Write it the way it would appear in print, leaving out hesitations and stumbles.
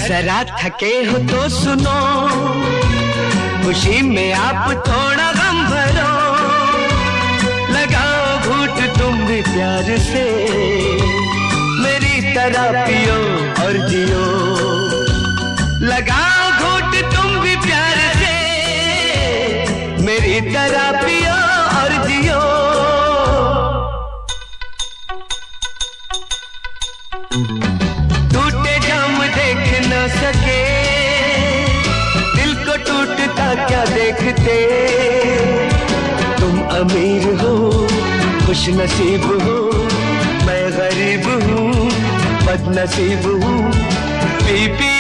जरा थके हो तो सुनो, खुशी में आप थोड़ा गम भरो, लगाओ घूंट तुम भी प्यार से, मेरी तरह पियो और जियो। लगाओ घूंट तुम भी प्यार से, मेरी तरह पियो और जियो। टूटे जाम देख न सके, दिल को टूटता क्या देखते। तुम अमीर हो खुश नसीब हो, मैं गरीब हूँ बदनसीब हूँ, पी पी